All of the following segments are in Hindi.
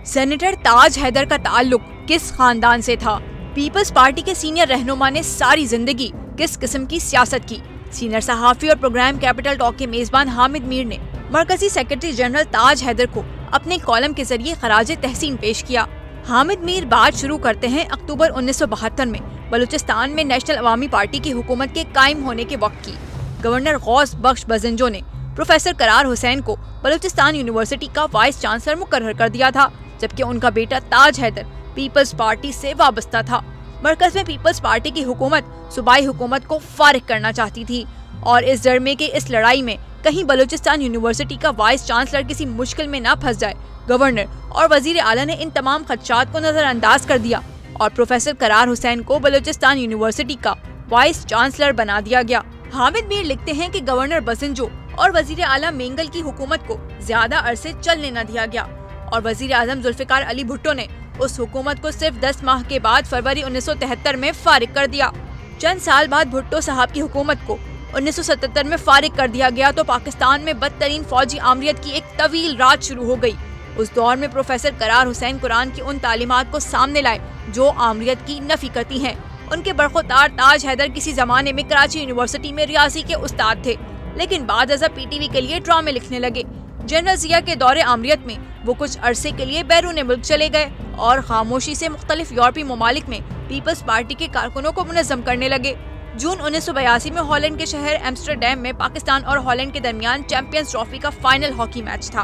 सेनेटर ताज हैदर का ताल्लुक किस खानदान से था? पीपल्स पार्टी के सीनियर रहनुमा ने सारी जिंदगी किस किस्म की सियासत की? सीनियर सहाफी और प्रोग्राम कैपिटल टॉक के मेजबान हामिद मीर ने मरकजी सेक्रेटरी जनरल ताज हैदर को अपने कॉलम के जरिए खराज तहसीन पेश किया। हामिद मीर बात शुरू करते हैं अक्टूबर 1972 में बलूचिस्तान में नेशनल अवामी पार्टी की हुकूमत के कायम होने के वक्त की। गवर्नर गौस बख्श बजंजो ने प्रोफेसर करार हुसैन को बलूचिस्तान यूनिवर्सिटी का वाइस चांसलर मुकर्रर कर दिया था, जबकि उनका बेटा ताज हैदर पीपल्स पार्टी से वाबस्ता था। मरकज में पीपल्स पार्टी की हुकूमत सूबाई हुकूमत को फारिग करना चाहती थी और इस डर में कि इस लड़ाई में कहीं बलूचिस्तान यूनिवर्सिटी का वाइस चांसलर किसी मुश्किल में न फंस जाए, गवर्नर और वजीर आला ने इन तमाम खदशात को नजरअंदाज कर दिया और प्रोफेसर करार हुसैन को बलूचिस्तान यूनिवर्सिटी का वाइस चांसलर बना दिया गया। हामिद मीर लिखते हैं कि गवर्नर बसिंजो और वजीर आला मेंगल की हुकूमत को ज्यादा अरसे चलने न दिया गया और वजीर आजम जुल्फिकार अली भुट्टो ने उस हुकूमत को सिर्फ 10 माह के बाद फरवरी 1973 में फारिग कर दिया। चंद साल बाद भुट्टो साहब की हुकूमत को 1977 में फारिग कर दिया गया तो पाकिस्तान में बदतरीन फौजी आमरीत की एक तवील रात शुरू हो गई। उस दौर में प्रोफेसर करार हुसैन कुरान की उन तालीमात को सामने लाए जो आमरीत की नफी करती हैं। उनके बरखुरदार ताज हैदर किसी जमाने में कराची यूनिवर्सिटी में रियाजी के उस्ताद थे, लेकिन बाद अज़ा पीटीवी के लिए ड्रामे लिखने लगे। जनरल जिया के दौरे आमरीत में वो कुछ अरसे के लिए बैरून मुल्क चले गए और खामोशी से मुख्तलिफ यूरोपीय ममालिक में पीपल्स पार्टी के कारकुनों को मुनज़्ज़म करने लगे। जून 1982 में हॉलैंड के शहर एम्स्टरडैम में पाकिस्तान और हॉलैंड के दरमियान चैंपियंस ट्रॉफी का फाइनल हॉकी मैच था।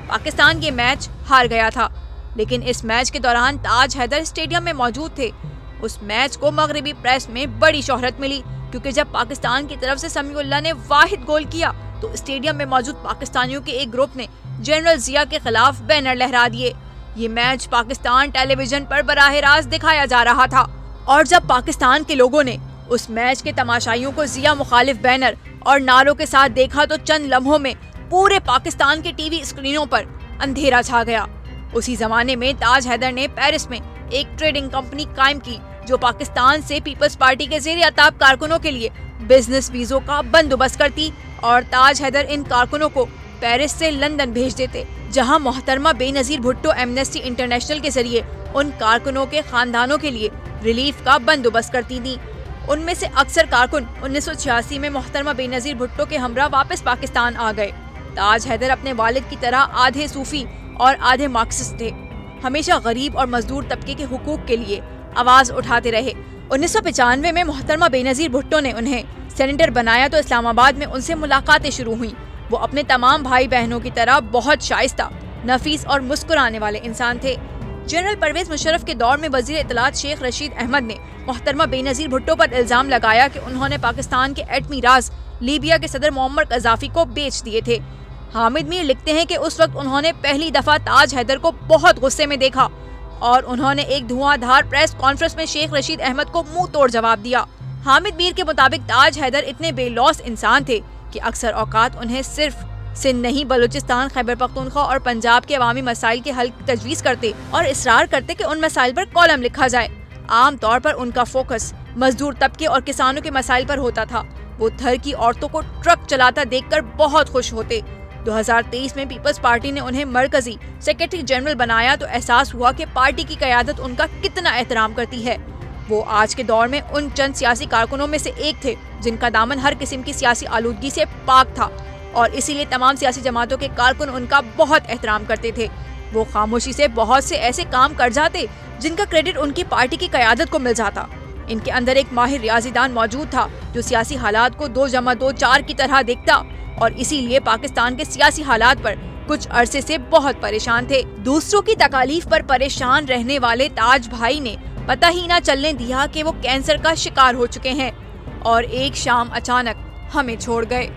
पाकिस्तान ये मैच हार गया था, लेकिन इस मैच के दौरान ताज हैदर स्टेडियम में मौजूद थे। उस मैच को मगरबी प्रेस में बड़ी शोहरत मिली क्योंकि जब पाकिस्तान की तरफ से समीउल्लाह ने वाहिद गोल किया तो स्टेडियम में मौजूद पाकिस्तानियों के एक ग्रुप ने जनरल जिया के खिलाफ बैनर लहरा दिए। ये मैच पाकिस्तान टेलीविजन पर बराह रास्त दिखाया जा रहा था और जब पाकिस्तान के लोगों ने उस मैच के तमाशाइयों को जिया मुखालिफ बैनर और नारों के साथ देखा तो चंद लम्हों में पूरे पाकिस्तान के टीवी स्क्रीनों पर अंधेरा छा गया। उसी जमाने में ताज हैदर ने पेरिस में एक ट्रेडिंग कंपनी कायम की जो पाकिस्तान से पीपल्स पार्टी के ज़ेरे अताब कारकुनों के लिए बिजनेस वीजों का बंदोबस्त करती और ताज हैदर इन कारकुनों को पेरिस से लंदन भेज देते, जहां मोहतरमा बेनजीर भुट्टो एमनेस्टी इंटरनेशनल के जरिए उन कारकुनों के खानदानों के लिए रिलीफ का बंदोबस्त करती थी। उनमें से अक्सर कारकुन 1986 में मोहतरमा बेनजीर भुट्टो के हमरा वापस पाकिस्तान आ गए। ताज हैदर अपने वालिद की तरह आधे सूफी और आधे मार्क्सिस्ट थे। हमेशा गरीब और मजदूर तबके के हुकूक के लिए आवाज उठाते रहे। 1995 में मोहतरमा बेनजीर भुट्टो ने उन्हें सेनेटर बनाया तो इस्लामाबाद में उनसे मुलाकातें शुरू हुई। वो अपने तमाम भाई बहनों की तरह बहुत शाइस्ता, नफीस और मुस्कुराने वाले इंसान थे। जनरल परवेज मुशर्रफ के दौर में वजीर इत्तलात शेख रशीद अहमद ने मोहतरमा बेनजीर भुट्टो पर इल्जाम लगाया कि उन्होंने पाकिस्तान के एटमी राज लीबिया के सदर मोहम्मद कज़ाफी को बेच दिए थे। हामिद मीर लिखते हैं कि उस वक्त उन्होंने पहली दफा ताज हैदर को बहुत गुस्से में देखा और उन्होंने एक धुआंधार प्रेस कॉन्फ्रेंस में शेख रशीद अहमद को मुंह तोड़ जवाब दिया। हामिद मीर के मुताबिक ताज हैदर इतने बेलौस इंसान थे कि अक्सर औकात उन्हें सिर्फ सिंध नहीं बलूचिस्तान, खैबर पख्तूनख्वा और पंजाब के अवामी मसाइल के हल की तजवीज़ करते और इसरार करते कि उन मसाइल पर कॉलम लिखा जाए। आम तौर पर उनका फोकस मजदूर तबके और किसानों के मसाइल पर होता था। वो थर की औरतों को ट्रक चलाता देखकर बहुत खुश होते। 2023 में पीपल्स पार्टी ने उन्हें मरकजी सेक्रेटरी जनरल बनाया तो एहसास हुआ कि पार्टी की क़यादत उनका कितना एहतराम करती है। वो आज के दौर में उन चंद सियासी कारकुनों में से एक थे जिनका दामन हर किस्म की सियासी आलूदगी से पाक था और इसीलिए तमाम सियासी जमातों के कारकुन उनका बहुत एहतराम करते थे। वो खामोशी से बहुत से ऐसे काम कर जाते जिनका क्रेडिट उनकी पार्टी की क़यादत को मिल जाता। इनके अंदर एक माहिर रियाजीदान मौजूद था जो सियासी हालात को 2+2=4 की तरह देखता और इसीलिए पाकिस्तान के सियासी हालात पर कुछ अरसे से बहुत परेशान थे। दूसरों की तकालीफ पर परेशान रहने वाले ताज भाई ने पता ही ना चलने दिया कि वो कैंसर का शिकार हो चुके हैं और एक शाम अचानक हमें छोड़ गए।